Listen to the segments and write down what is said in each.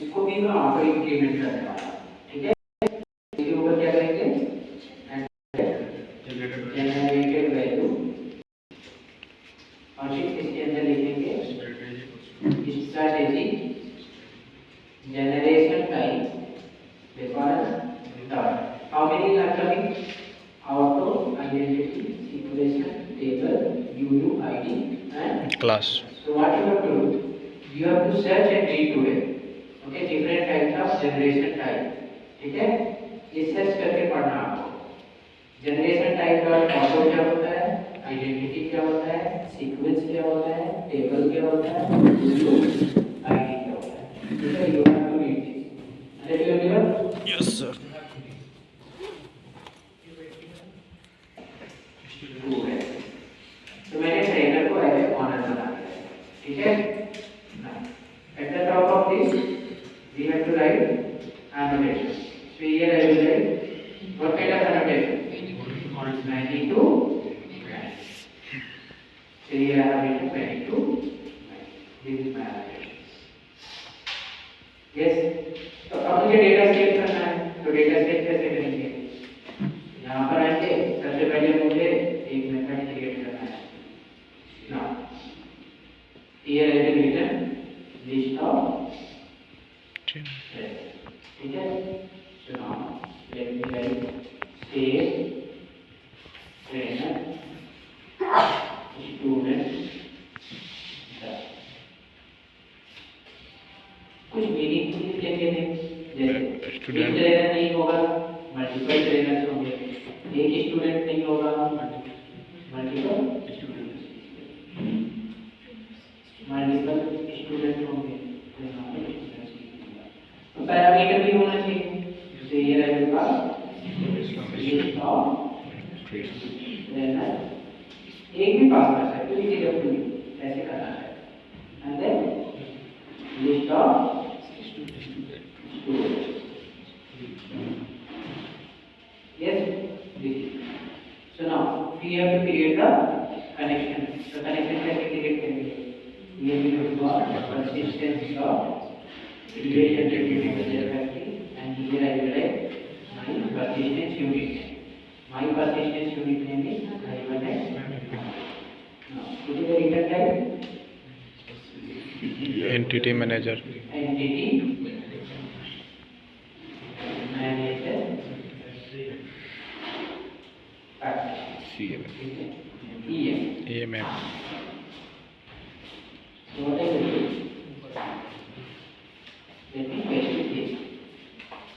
इसको भी मैं ऑटो इंक्रीमेंट करने वाला हूँ, ठीक है। इसके ऊपर क्या करेंगे, जनरेटेड वैल्यू, और फिर इसके अंदर लिखेंगे strategy generation time requires dot. How many are coming? Auto, identity, equation, table, UUID and class. So what you have to do? You have to search and read to it. Okay, different types of generation type. ठीक है, ये search करके पढ़ना आपको। Generation type का auto क्या होता है, आइडेंटिटी क्या होता है, सीक्वेंस क्या होता है, टेबल क्या होता है, आईडी क्या होता है। ठीक है, you have to read this. Are you clear? Yes sir. तो मैंने ट्रेनर को एज ए ऑनर बना दिया, ठीक है। At the top of this we have to write annotation. So here I will write what kind of annotation? 92. So here I have written 22. This is my annotation. Yes. तो अब मुझे data save करना है, तो data save कैसे करेंगे? यहाँ पर आएंगे, सबसे पहले मुझे एक मेथड क्रिएट करना है। Now here I will written list of ठीक है। So now let me write save trainer student कुछ मीनिंगफुल लिखेंगे, जैसे स्टूडेंट ट्रेनर नहीं होगा, मल्टीपल ट्रेनर्स होंगे, एक स्टूडेंट नहीं होगा, मल्टीपल स्टूडेंट होंगे। तो पैरामीटर भी होना चाहिए, जैसे ये रहेगा लिस्ट ऑफ ट्रेनर, एक भी पास कर सकते हो, इसी जरूरी ऐसे करना है। And then list of students, yes, so now we have to create the connection. So connection कैसे create करेंगे? ये भी होगा persistence of relationship factory, and here I will write my persistence unit. My persistence unit name is -. Now what is the return type? Entity manager. Entity EMF. So what I will do, let me paste it here.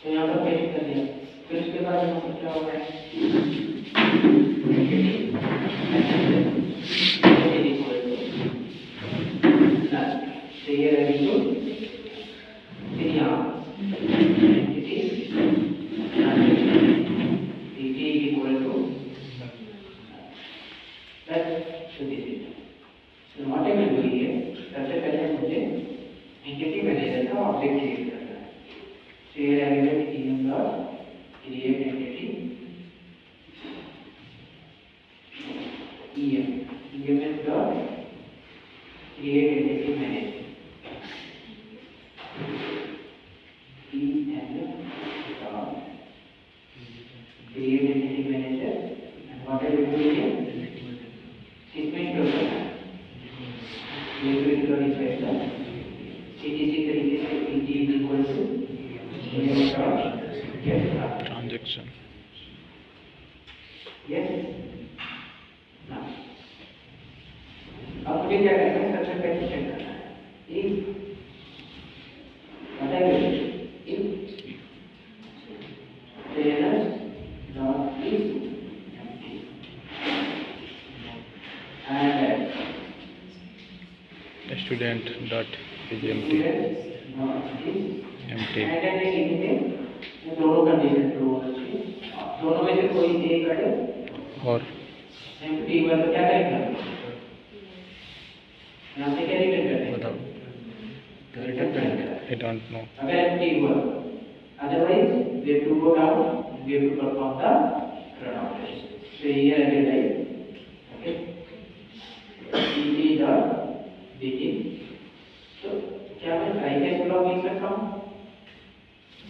So यहाँ पर paste कर दिया, फिर उसके बाद यहाँ पर क्या होगा है, so here I will do, फिर यहाँ ऑब्जेक्ट क्रिएट करना है। So here I will write em dot create entity em dot create entity manager dot create entity manager, and what I will do here sequence to करना है, ये भी तो इसका इसी तरीके से int is equal to Transaction. Yes. Now, अब मुझे क्या करना है, सबसे पहले चेक करना है if बताइए if trainers dot is empty and Student dot is empty. Empty. दोनों कंडीशन ट्रू होना चाहिए, दोनों में से कोई एक अगर और एम्प्टी हुआ तो क्या करेंगे, यहाँ से क्या रिटर्न करेंगे, बताओ। रिटर्न करेंगे I don't know. अगर एम्प्टी हुआ, otherwise we have to go down, we have to perform the run operation. So here I will write, okay, dt dot begin. So क्या मैं ट्राई कैसे ब्लॉक लिख सकता हूँ?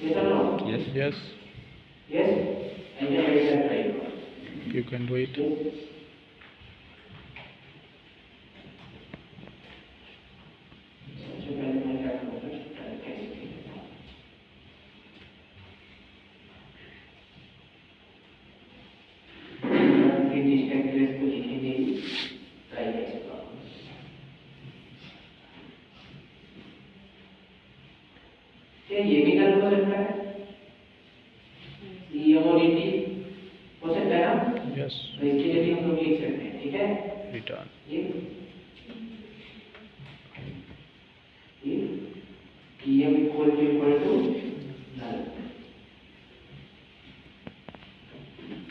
Yes or no? Yes. Yes. Yes? I can write that right. You can do it. Yes. सबसे पहले मैं क्या करूँगा? डिस्टेंस एड्रेस को लिखेंगे ट्राई करेंगे। क्या ये भी गलत हो सकता है? EM और ET हो सकता है ना? Yes. तो इसके लिए भी हम लोग लिख सकते हैं, ठीक है? Return. EM equal to null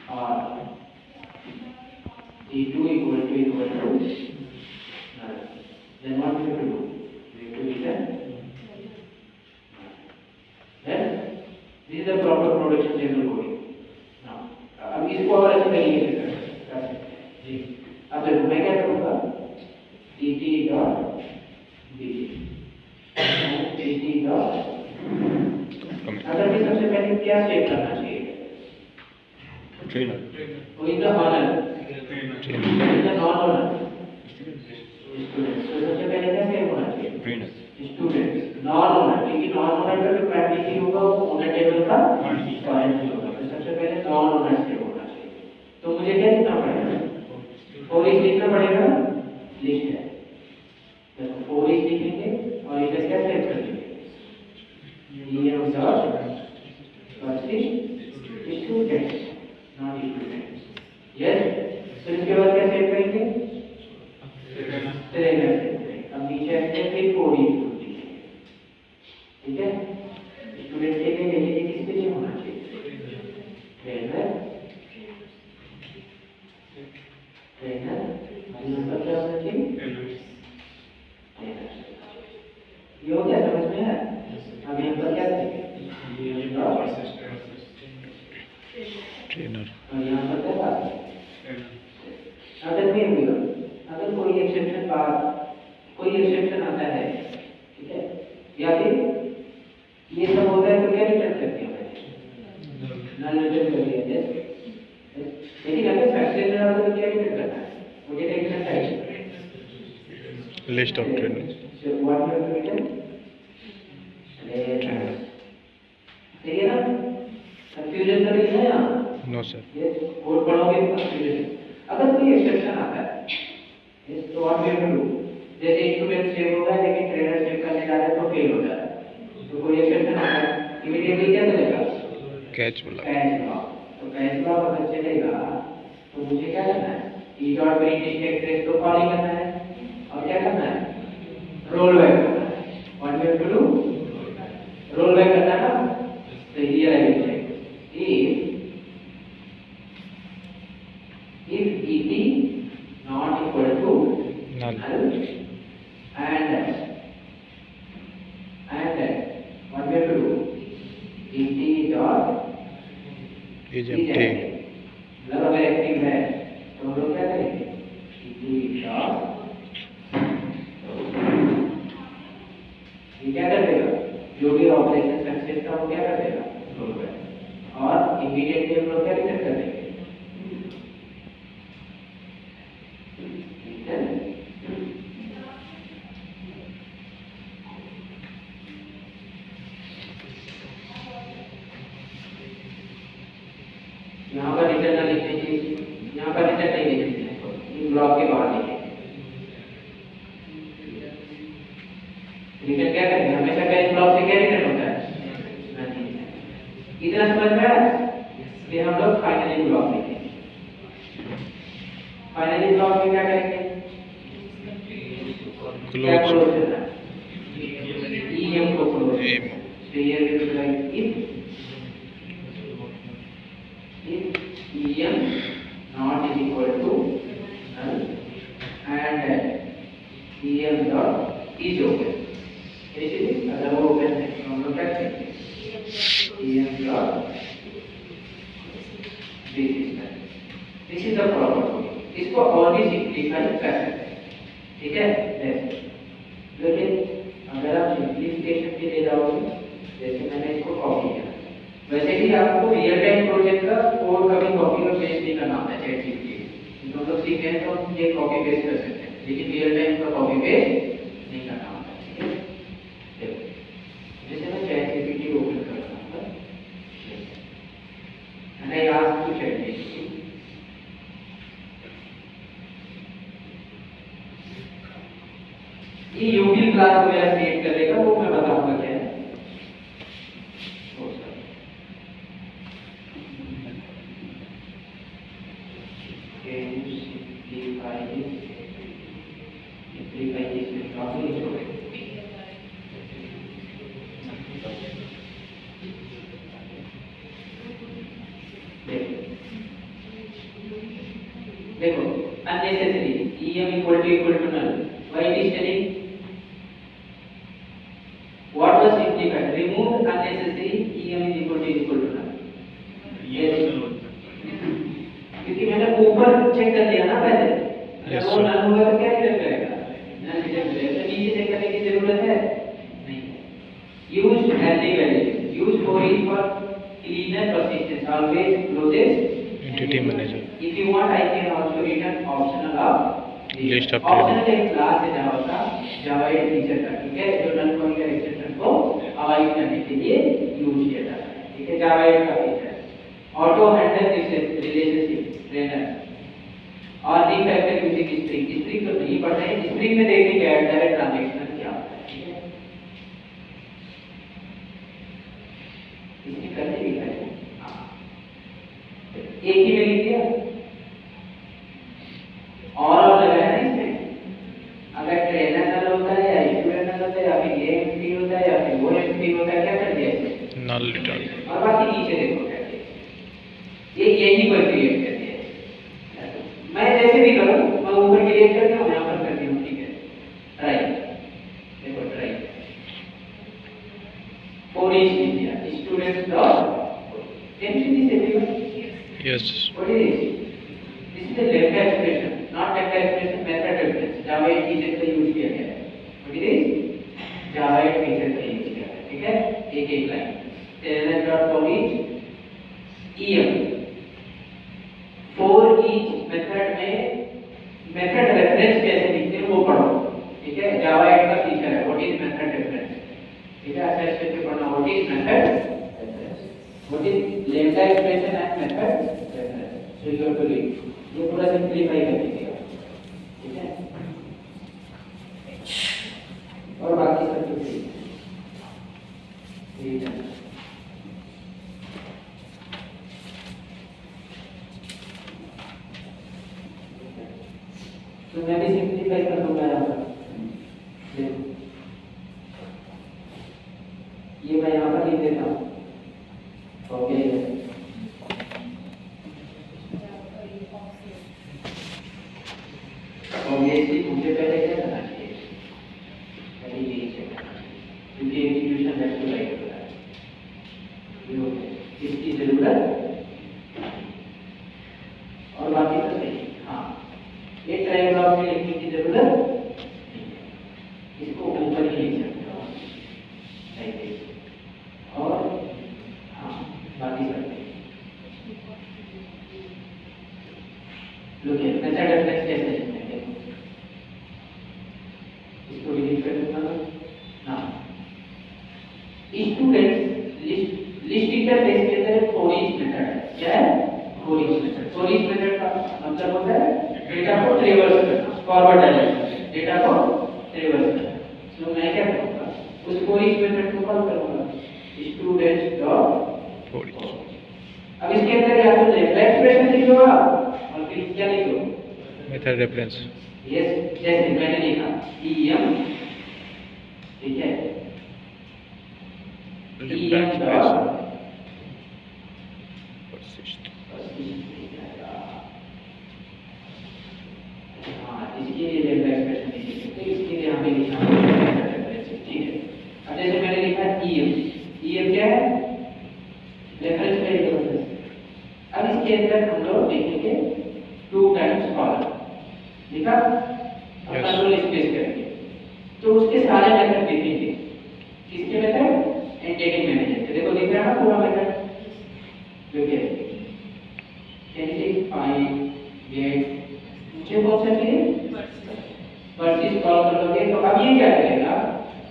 or E2 equal to null. Then what we have to do? We have to return. Then this is the proper production table coding. Now अब इसको और अच्छे तरीके से कर सकते हैं जी। अब देखो मैं क्या करूँगा? ET dot BT अगर भी सबसे पहले क्या सेट करना चाहिए? Trainer. Who is the owner? Trainer. Who is the non-owner? Student. तो सबसे पहले क्या सेट होना चाहिए? Trainer. Student. Non-owner, क्योंकि non-owner का जो प्राइमरी होगा वो ओनर टेबल का पॉइंट होगा। तो सबसे पहले non-owner सेट होना चाहिए। तो मुझे क्या लिखना पड़ेगा? For each लिखना पड़ेगा? लिस्ट है। तो for each लिखेंगे और इधर क्या सेट कर देंगे? EM dot persist students, not students. Yes. तो इसके बाद क्या सेट करेंगे? ट्रेनर सेट करेंगे। अब नीचे आते हैं for each लिखेंगे, ठीक है? स्टूडेंट लिखेंगे, ये किसके लिए होना चाहिए? ट्रेनर मतलब क्या होना चाहिए? ट्रेनर। ये हो गया, समझ में आया? अब यहाँ पर क्या करेंगे? Trainer. और यहाँ पर क्या बात है? अगर नहीं हुआ, अगर कोई एक्सेप्शन आता है, ठीक है? या फिर ये सब होता है तो क्या रिटर्न करते हैं? नल रिटर्न कर दिया जैसे। लेकिन अगर फैक्टर आता है तो क्या रिटर्न करना है? मुझे देखना चाहिए। List of trainers. So what you have to return? Trainer. ठीक है ना? कंफ्यूजन तो नहीं है यहाँ? No sir. Yes, कोड पढ़ोगे तो कंफ्यूजन। अगर कोई एक्सेप्शन आता है, yes, तो what we have to do? जैसे स्टूडेंट सेव होगा लेकिन ट्रेनर सेव करने जा रहा है तो फेल हो जा रहा है। तो कोई एक्सेप्शन आता है, इमीडिएटली क्या करेगा? Catch block. Catch block. तो कैच ब्लॉक अगर चलेगा तो मुझे क्या करना है? ई डॉट प्रिंट स्टैक को कॉल करना है और क्या करना है? रोल बैक करना है। What we have to do? Roll back करना है ना? तो here I will check if ET not equal to Null. and what we have to do? ET dot Is empty. मतलब अगर एक्टिव है तो हम लोग क्या करेंगे? ET dot ये क्या कर देगा? जो भी ऑपरेशन सक्सेस था वो क्या कर देगा? Roll back. और इमीडिएटली हम लोग क्या रिटर्न कर देंगे? यहाँ पर रिटर्न ना लिखने की, यहाँ पर रिटर्न नहीं लिखने हैं, ब्लॉक के बाहर लिखेंगे। रिटर्न क्या करेंगे? हमेशा का इस ब्लॉक से क्या रिटर्न होता है? नहीं। इतना समझ में आया? कि हम लोग फाइनली ब्लॉक लिखेंगे। फाइनली ब्लॉक में क्या करेंगे? क्या क्लोज करना है? EM को क्लोज। तो ये will write if EM not is equal to null and EM dot is open। इसलिए अगर वो ओपन है तो हम लोग क्या करेंगे? EM dot this is the problem। इसको और भी सिंपलीफाई कर सकते हैं, ठीक है? लेकिन अगर आप सिंप्लीफिकेशन के लिए जाओगे, जैसे मैंने इसको कॉपी किया, वैसे ही आपको रियल टाइम प्रोजेक्ट का कोड कभी कॉपी और पेस्ट नहीं करना होता है ChatGPT। तो हम लोग सीखे हैं तो हम ये कॉपी पेस्ट कर सकते हैं, लेकिन रियल टाइम का कॉपी पेस्ट नहीं करना होता है। ठीक है, देखो जैसे मैं ChatGPT ओपन कर रहा हूँ and I ask to ChatGPT, ये यूबी क्लास वगैरह क्रिएट करेगा, वो मैं बताऊंगा क्या है। देखो unnecessary em equal to null, why it is telling what was simplified, remove unnecessary em is equal to null। yes, क्योंकि मैंने ऊपर चेक कर लिया ना पहले, yes, वो नल होगा तो क्या रिटर्न करेगा, नल रिटर्न करेगा, तो नीचे चेक करने की जरूरत है नहीं। Use healthy value, use for is for cleaner persistence, always closes entity manager. if you want I can also return optional of List of optional एक क्लास है जावा का, जावा एक फीचर का, ठीक है, जो नल पॉइंट का एक्सटेंशन को अवॉइड करने के लिए यूज किया जाता है। ठीक है, जावा एक का feature auto handle relationship trainer और रिफैक्टर यूजिंग स्ट्रिंग। स्ट्रिंग तो नहीं पढ़ रहे हैं, स्ट्रिंग में देखेंगे ऐड डायरेक्ट ट्रांजैक्शनल क्या होता है। ठीक है, इसकी करने भी है, एक ही में लिख दिया और लगाया ना इसमें। अगर ट्रेनर नल होता है या स्टूडेंट नल होता है या फिर ये एंटिटी होता है या फिर वो एंटिटी होता है, क्या कर दिया इसमें नल रिटर्न। और बाकी नीचे देखो क्या किया, ये यही पर क्रिएट कर दिया। मैं जैसे भी करूं, मैं ऊपर क्रिएट करता हूं, यहां पर करती हूं। ठीक है, ट्राई देखो, try for each India students dot MCD से भी Yes. What is this? This is a left expression, not left expression, method reference. Java 8 feature का यूज किया गया है। What is this? Java 8 feature का यूज किया है। ठीक है, एक एक line. Trainer dot for each em, for each method में मेथड रेफरेंस कैसे लिखते हैं वो पढ़ो। ठीक है, Java 8 का फीचर है what is method reference। ठीक है, ऐसे करके पढ़ना what is method reference, what is lambda expression and method reference। So you have to read, ये पूरा सिंपलीफाई कर दीजिएगा। ठीक है, और बाकी सब कुछ ठीक है। तो मैं भी सिंपलीफाई कर दूंगा यहाँ पर, देखो ये मैं यहाँ पर लिख देता हूँ। ओके, मुझे पहले क्या करना चाहिए, पहले यही चेक करना चाहिए, क्योंकि एग्जीक्यूशन लेफ्ट टू राइट होता है, इसकी जरूरत और बाकी तो सही। हाँ, एक ट्राई ब्लॉक में लिखने की जरूरत नहीं है, इसको ऊपर ही लिख सकते हो और हाँ बाकी सब लोग मेथड रेफरेंस कैसे लिखते हैं, इसको डिलीट कर दूंगा ना। स्टूडेंट्स लिस्ट इंटरफेस के अंदर फॉर ईच मेथड है, क्या है for each method. For each method का मतलब होता है डेटा को ट्रेवर्स करना, फॉरवर्ड डायरेक्शन, डेटा को ट्रेवर्स करना। तो मैं क्या करूंगा, उस फॉर ईच मेथड को कॉल करूंगा स्टूडेंट्स डॉट फॉर ईच। अब इसके अंदर या तो लेफ्ट एक्सप्रेशन लिख लो और फिर क्या लिखो, मेथड रेफरेंस। यस, जैसे मैंने लिखा em, ठीक है, em डॉट persist। हाँ, इसके लिए लेफ्ट एक्सप्रेशन नहीं लिख सकते, इसके लिए हमें लिखना है। ठीक है, अब जैसे मैंने लिखा em क्या है, रेफरेंस वेरिएबल। अब इसके अंदर हम लोग देखेंगे 2 टाइम्स कॉलम लिखा, कंट्रोल स्पेस करेंगे तो उसके सारे मेथड देखेंगे।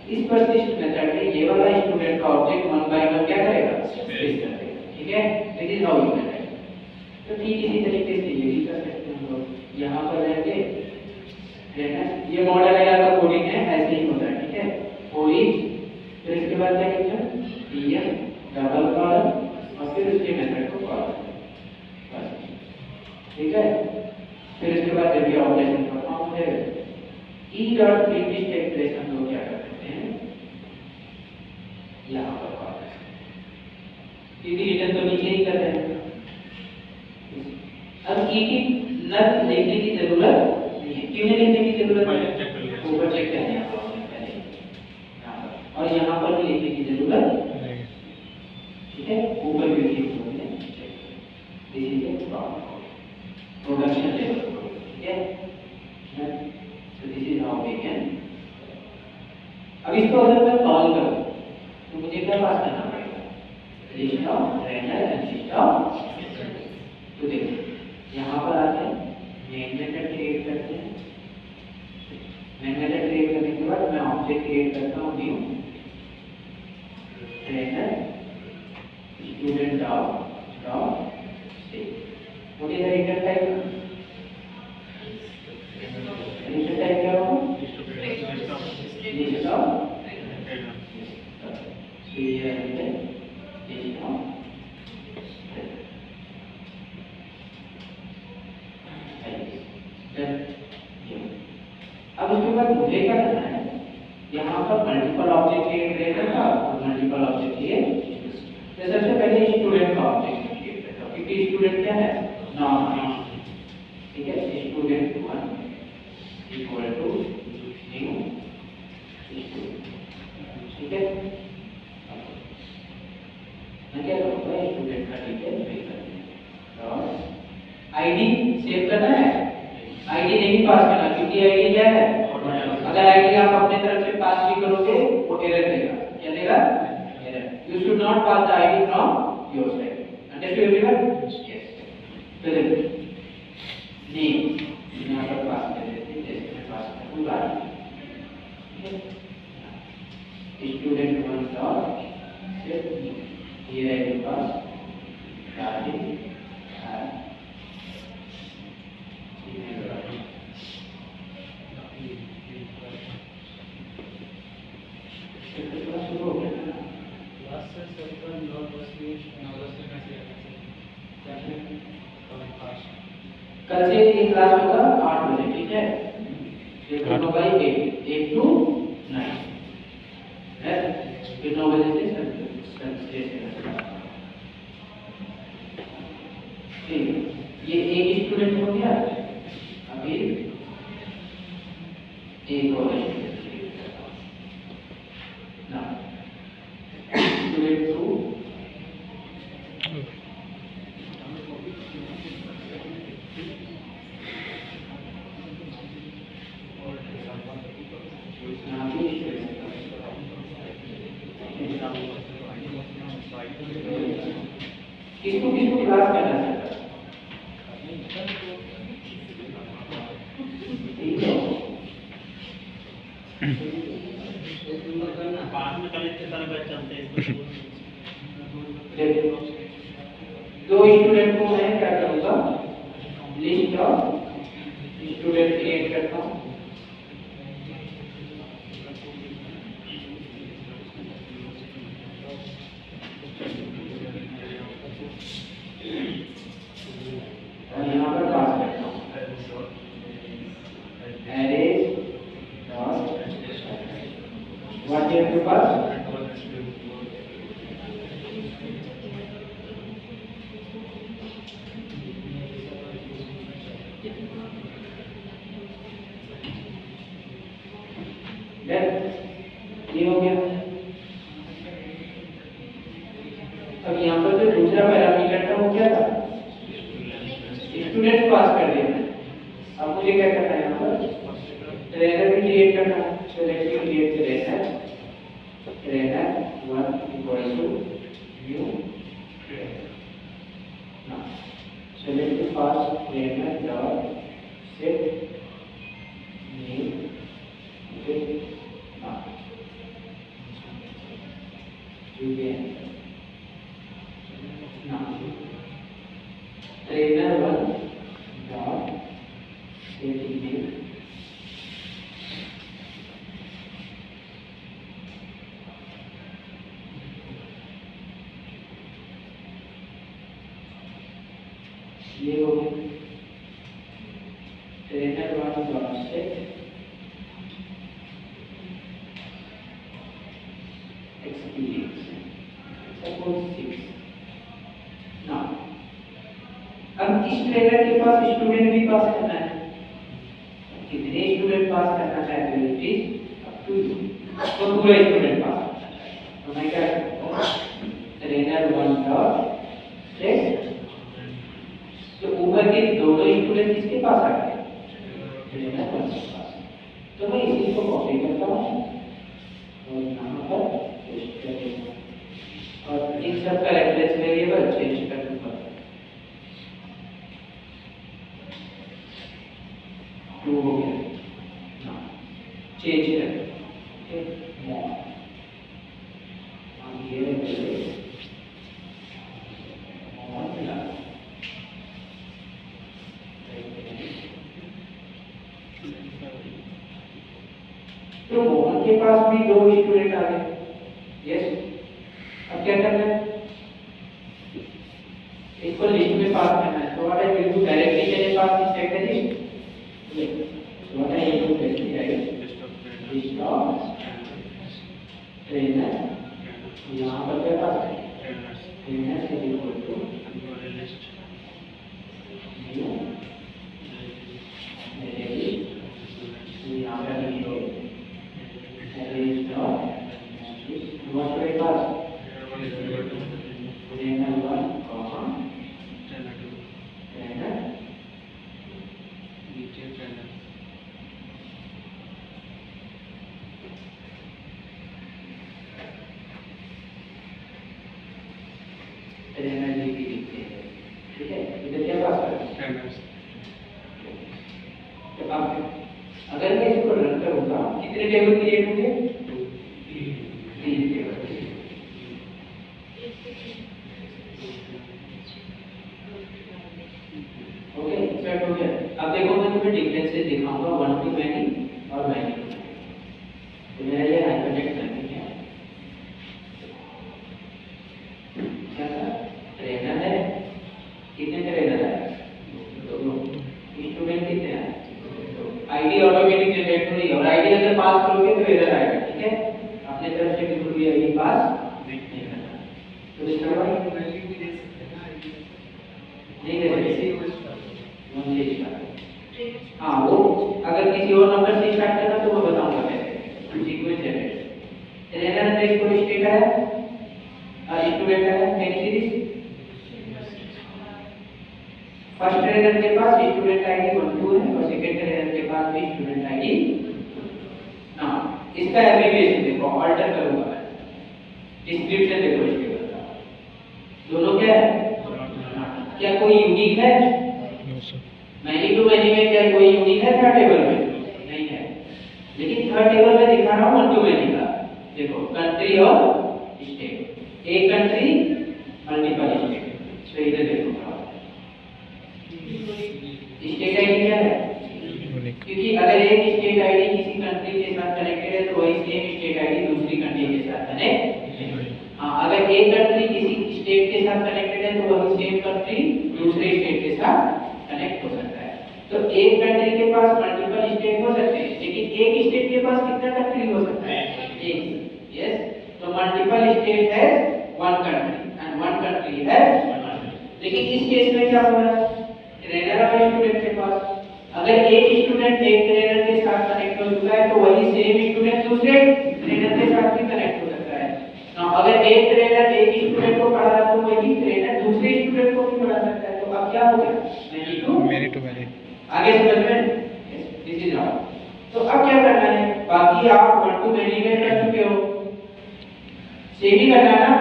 इस persist मेथड में ये वाला स्टूडेंट का ऑब्जेक्ट वन बाय वन क्या करेगा, पेस्ट कर देगा, ठीक है। This is how you can write. तो ठीक इसी तरीके से ये भी कर सकते हैं हम लोग। यहाँ पर रहेंगे, ये मॉडल है या कोडिंग है, ऐसे ही होता है, ठीक है। कोई फिर इसके बाद क्या किया, टीएम डबल कॉलम और फिर उसके मेथड को कॉल करना, बस ठीक है। फिर इसके बाद जब ये ऑपरेशन परफॉर्म हो जाएगा, ई डॉट प्रिंट स्टेटमेंट हम लोग क्या कर सकते हैं, यहाँ पर कॉल कर सकते हैं, क्योंकि रिटर्न तो नीचे ही कर रहे हैं। अब ई की नल लिखने की जरूरत नहीं है, क्यों नहीं लिखने की जरूरत है, ऊपर चेक करने हैं और यहाँ पर भी लिखने की जरूरत नहीं, ठीक है। ऊपर भी लिखने की जरूरत नहीं, दिस इज प्रोडक्शन लेवल, ठीक है। तो this is how we can. अब इसको अगर मैं कॉल करूं तो मुझे क्या पास करना पड़ेगा, list of render and list of. तो देखिए यहाँ पर आते हैं, मेन मेथड क्रिएट करते हैं। मेन मेथड क्रिएट करने के बाद मैं ऑब्जेक्ट क्रिएट करता हूँ new render student dot state. What is the return type, return type क्या होगा, list of. So here is the list of अब उसके बाद मुझे क्या करना है, यहाँ पर मल्टीपल ऑब्जेक्ट क्रिएट करना और मल्टीपल ऑब्जेक्ट ये। तो सबसे पहले स्टूडेंट का ऑब्जेक्ट क्रिएट करता हूँ, क्योंकि स्टूडेंट क्या है, नाम, ठीक है। Student 1 equal to new student, ठीक है। मैं क्या करूँगा, स्टूडेंट का डिटेल फिल कर देंगे और आईडी सेव करना है, आईडी नहीं पास करना, क्योंकि आईडी क्या है, अगर आईडी आप अपने तरफ से पास भी करोगे वो एरर देगा, क्या देगा, error. You should not pass the ID from your side, understood everyone, yes. फिर नेम यहाँ पर पास कर देते हैं, जैसे मैं पास करूँगा student 1 dot save, here I will pass starting कल से ये क्लास होगा 8 बजे, ठीक है। फिर 9 बाई 8 to 9 है, फिर 9 बजे से ये एक स्टूडेंट हो गया। अभी एक और स्टूडेंट 2 किसको किसको क्लास करना है, दो स्टूडेंट को मैं क्या करूँगा, लिस्ट ऑफ स्टूडेंट क्रिएट करता हूँ। और यहाँ पर पास करता हूँ arrays dot what you have to pass, ये हो गया। अब यहाँ पर जो दूसरा पैरामीटर था वो क्या था, स्टूडेंट पास कर दिया। अब मुझे क्या करना है, यहाँ पर रेंडर भी क्रिएट करना है। तो let's create render 1 equal to new render. Now so let's pass render dot set new. you can now trainer 1 dot set email ये हो गया trainer 1 dot set experience suppose 6 now अब इस ट्रेनर के पास स्टूडेंट भी पास करना है, कितने स्टूडेंट पास करना चाहते हो it is up to you, तो पूरा स्टूडेंट पास करना चाहिए। तो मैं क्या करता हूँ ट्रेनर 1 डॉट सेट, तो ऊपर के दोनों स्टूडेंट किसके पास आ गए ट्रेनर 1 के पास, तो मैं इसी को कॉपी करता हूँ और यहाँ पर पेस्ट कर देता हूँ और इन सब का रेफरेंस वेरिएबल चेंज कर दूंगा टू हो गया ना, चेंज कर मोर हम ये करें मोर मिला तो मोहन के पास भी 2 स्टूडेंट आ गए। यस, अब क्या करना है, इसको लिस्ट में पास करना है। तो what I will do, directly can pass this set the list, so what I will do is list of trainer, यहाँ पर क्या पास है trainer is equal to new यहाँ पर लिखो list of what should I pass trainer 1 comma trainer trainer जी की लिखते हैं, ठीक है, इधर क्या पास करें तो अब अगर मैं इसको रन करूंगा कितने टेबल क्रिएट होंगे 3 टेबल। ओके सेट हो गया। अब देखो मैं तुम्हें डिफरेंसेस दिखाऊंगा 1 to many और many to many। तो मेरा ये हाइपरटेक्स्ट करनी है क्या था ट्रेनर है, कितने ट्रेनर है 2, स्टूडेंट कितने हैं, आईडी ऑटोमेटिक जनरेट हो रही है और आईडी अगर पास करोगे तो एरर आएगा, ठीक है, अपने तरफ से बिल्कुल भी आईडी पास नहीं करना। तो इस तरह वैल्यू भी दे सकते हैं ना, आईडी नहीं दे सकते, हाँ वो अगर किसी और नंबर से स्टार्ट करना तो मैं बताऊंगा कैसे sequence generate. Trainer underscore state है स्टूडेंट है, can see this first trainer के पास स्टूडेंट आईडी 1 2 है और सेकंड ट्रेनर के पास भी स्टूडेंट आईडी ना। इसका एब्रिविएशन देखो, ऑल्टर करूंगा मैं, डिस्क्रिप्शन देखो इसके बाद दोनों क्या है, क्या कोई यूनिक है मैनी टू मैनी में, क्या कोई यूनिक है थर्ड टेबल में नहीं है, लेकिन थर्ड टेबल में दिखा रहा हूं 1 to many का। देखो कंट्री और स्टेट, एक कंट्री मल्टीपल स्टेट, तो इधर देखो स्टेट आईडी क्या है, क्योंकि अगर एक स्टेट आईडी किसी कंट्री के साथ कनेक्टेड है तो वही सेम स्टेट आईडी दूसरी कंट्री के साथ कनेक्ट, हाँ अगर एक कंट्री किसी स्टेट के साथ कनेक्टेड है तो वही सेम कंट्री दूसरे स्टेट के साथ कनेक्ट हो सकता है। तो एक कंट्री के पास मल्टीपल स्टेट हो सकते हैं, लेकिन एक स्टेट के पास कितना कंट्री हो सकता है, एक। यस, तो मल्टीपल स्टेट है 1 कंट्री एंड 1 कंट्री है 1 कंट्री। लेकिन इस केस में क्या होगा, ट्रेनर और स्टूडेंट के पास अगर एक स्टूडेंट एक ट्रेनर के साथ कनेक्ट हो चुका है तो वही सेम स्टूडेंट दूसरे ट्रेनर के साथ भी कनेक्ट हो सकता है ना। अगर एक ट्रेनर एक स्टूडेंट को पढ़ा रहा है तो वही ट्रेनर दूसरे स्टूडेंट को भी पढ़ा सकता है। तो अब क्या हो गया मैनी टू मैनी, आगे समझ में, दिस इज ऑल। तो अब क्या करना है, बाकी आप 1 to many में कर चुके हो, सेम ही करना है ना।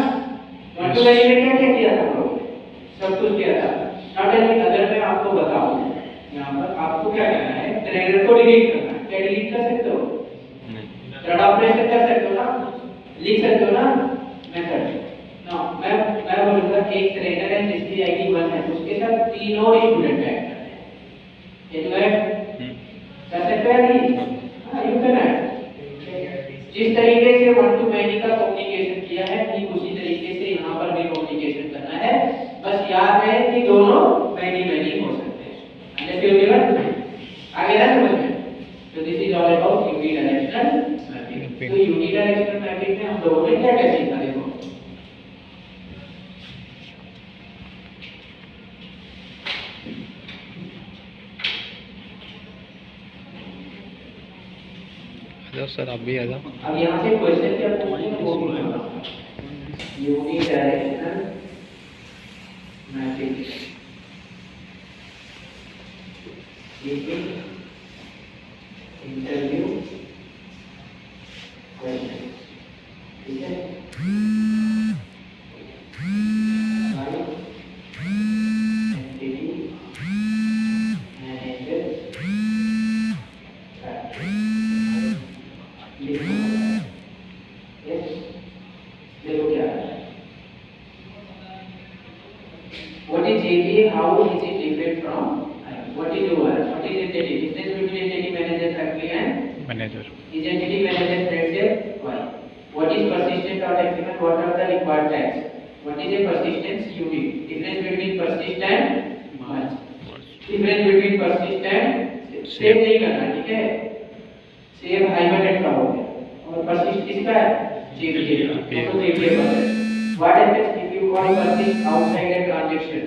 1 to many में क्या क्या किया था हम लोग, सब कुछ किया था। नॉट ओनली, अगर मैं आपको बताऊं यहाँ पर आपको क्या करना है, ट्रेनर को डिलीट करना है। क्या डिलीट कर सकते हो, नहीं, थर्ड ऑपरेशन कर सकते हो ना, लिख सकते हो ना मेथड, तीनों स्टूडेंट ऐड करते हैं। Can you add? कर सकते हैं नहीं? हाँ, यू कैन ऐड। जिस तरीके से वन टू मैनी का कम्युनिकेशन किया है ठीक उसी तरीके से यहाँ पर भी कम्युनिकेशन करना है। बस याद रहे कि दोनों मैनी मैनी हो सकते हैं। अंडरस्टैंड? आगे ना समझ में? तो this is all about unidirectional mapping. तो यूनिडायरेक्शनल मैपिंग में हम लोगों ने क्या क्या सीखा देखो। आ सर, आप भी आ जाओ। अब यहाँ से क्वेश्चन क्या पूछे वो भी बताओ। यूनिडायरेक्शनल मैपिंग इंटरव्यू क्वेश्चन, ठीक है? What is JD? How is it different from what is OR? What is entity? Difference between entity manager factory and manager. is entity manager let's say why? What is persistent or increment? What are the required tags? What is a persistence unit? Difference between persist and merge. Difference between persist and save नहीं करना, ठीक है? Save hyphenate का हो गया और persist किसका है? JD तो JD का है। What happens if you call persist outside a transaction?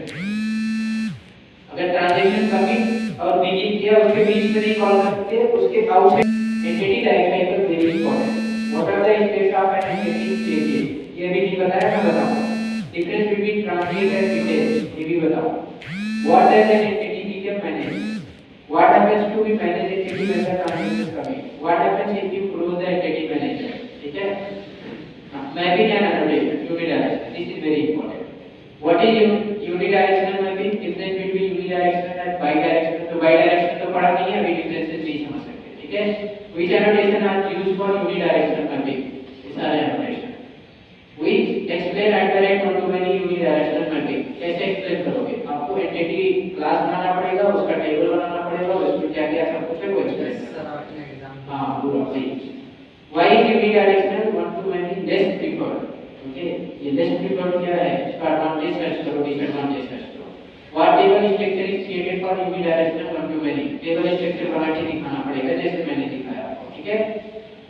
अगर ट्रांजैक्शन कमिट और बिगिन किया उसके बीच में नहीं कॉल करते उसके outside entity life cycle very important. What are the states of an entity changes? ये भी नहीं बताया, मैं बताऊंगा। Difference between transit and detail ये भी बताओ। What does an entity become manage? What happens to be manage entity when the transaction commit? What happens if you close the entity manager? ठीक है? Mapping and annotation unidirectional, this is very important. What is unidirectional mapping? Difference between unidirectional and bidirectional. तो bidirectional तो पढ़ा नहीं है, अभी differences नहीं समझ सकते, ठीक है? Which annotation are used for unidirectional mapping? ये सारे annotation. Which explain at the rate one to many unidirectional mapping. कैसे explain करोगे? आपको entity class बनाना पड़ेगा, उसका table बनाना पड़ेगा, उसमें क्या क्या सब कुछ है वो explain करना। हाँ, पूरा सही। Why is unidirectional one to many less preferred? Okay, ये लेस प्रिफर्ड क्या है? इसका एडवांटेज सर्च करो, डिसएडवांटेज सर्च करो। What table structure is created for unidirectional one to many? Table structure बना के दिखाना पड़ेगा जैसे मैंने दिखाया आपको, ठीक है?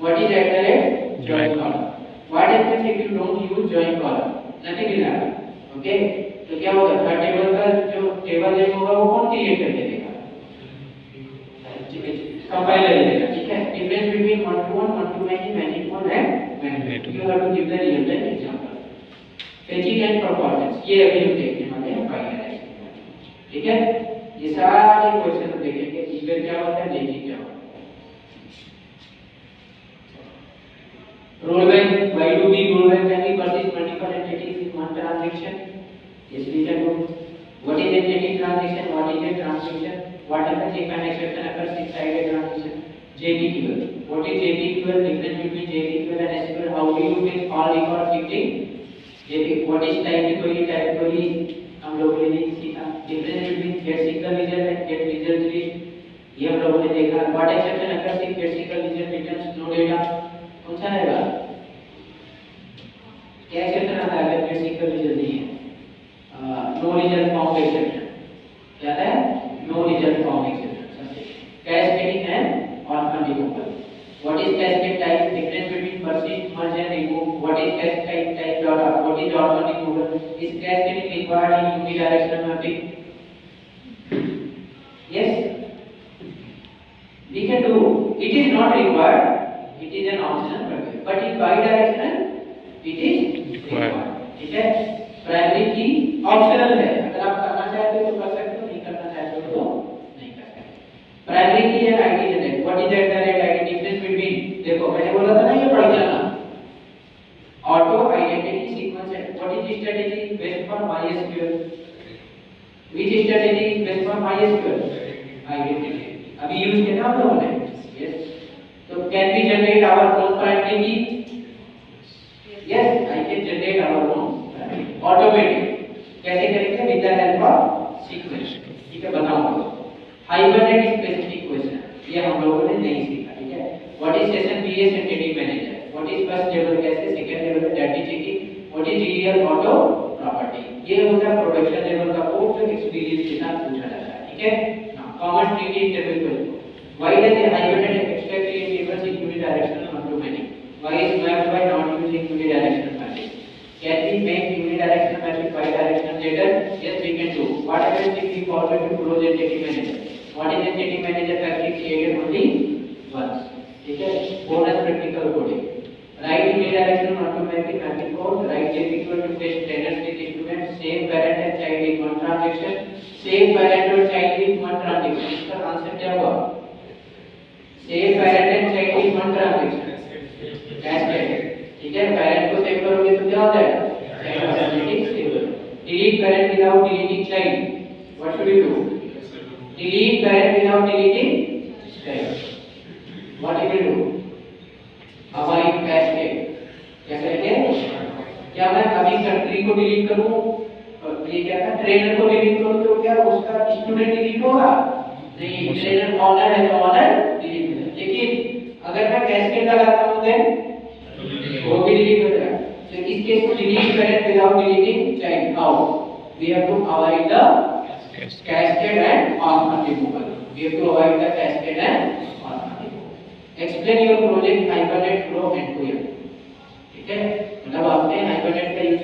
What is at the rate join column? What happens if you don't use join column? Nothing will happen, okay? तो क्या होगा? थर्ड टेबल का जो टेबल नेम होगा वो कौन क्रिएट करके देगा? कंपाइलर देगा, ठीक है? Difference between one to one, one to many, many to one and you have to give the real time example. Fetching and performance ये अभी हम देखने वाले हैं बाइनरी, ठीक है? ये सारे क्वेश्चन हम देखेंगे। ईगर क्या होता है, लेजी क्या होता है। Rollback, why do we rollback when we persist multiple entities in one transaction? Yes, we can do. What is entity transaction? What is a transaction? What happens if an exception occurs inside a transaction? JDQL. What is JDQL? Difference between JDQL and SQL. How do you make all record fitting? What is type query? Type query हम लोगों ने नहीं सीखा। Difference between get SQL result and get result list ये हम लोगों ने देखा। What exception occurs if get SQL result returns no data? कौन सा रहेगा? क्या exception आता है अगर get SQL result नहीं है? No result found exception। क्या है? No result found exception। Cascading and orphan removal. What is cascade type? Difference between persist, merge and remove. What is cascade type? What is orphan removal? Is cascading required in unidirectional mapping? Yes, we can do. It is not required. It is an optional practice. But in bidirectional, it is required. ठीक है? Primary की optional है। अगर आप करना चाहते हो तो कर सकते हो, नहीं करना चाहते हो तो नहीं कर सकते। प्राइमरी की है ID generate. What is at the rate ID? Difference between, देखो मैंने बोला था ना ये पढ़ जाना, ऑटो आइडेंटिटी सीक्वेंस है। What is strategy based for MySQL? Which strategy is based for MySQL? Identity. अभी यूज किया ना हम लोगों ने? यस। तो can we generate our own primary key? Yes, I can generate our own automatic. कैसे करेंगे? With the help of sequence. Hibernate specific question, ये हम लोगों ने नहीं सीखा, ठीक है। What is session vs entity manager, what is first level cache, second level data checking, what is DL auto property, ये होता है प्रोडक्शन लेवल का कोड जो एक्सपीरियंस के साथ पूछा जाता है, ठीक है। Common tricky interview question, why does a Hibernate extract tables in unidirectional not to many, why is mapped by not using unidirectional mapping, can we make unidirectional mapping bidirectional later, yes we can do. What happens if we forget to close entity manager, what is entity manager factory created only once, ठीक है। Bonus practical coding, right unidirectional not to mapping code, write is equal to test standards with student, same parent and child in one transaction, same parent और child in one transaction, इसका answer क्या होगा, same parent and child in one transaction, cascade, ठीक है। Parent को save करोगे तो क्या हो जाएगा, delete parent without deleting child, what should you do, delete parent without deleting child, what you will do, avoid cascade, क्या करेंगे, क्या मैं अभी कंट्री को डिलीट करूं और ये क्या था ट्रेनर को डिलीट करूं तो क्या उसका स्टूडेंट डिलीट होगा, नहीं, ट्रेनर ऑनर है तो ऑनर डिलीट होगा, लेकिन अगर मैं कैस्केड लगाता हूं देन वो भी डिलीट हो जाएगा। So इस केस में डिलीट करें without deleting child, how we have to avoid the cascade and orphan removal, we have to avoid the cascade and orphan removal. Explain your project Hibernate flow end to end, ठीक है। मतलब आपने Hibernate का use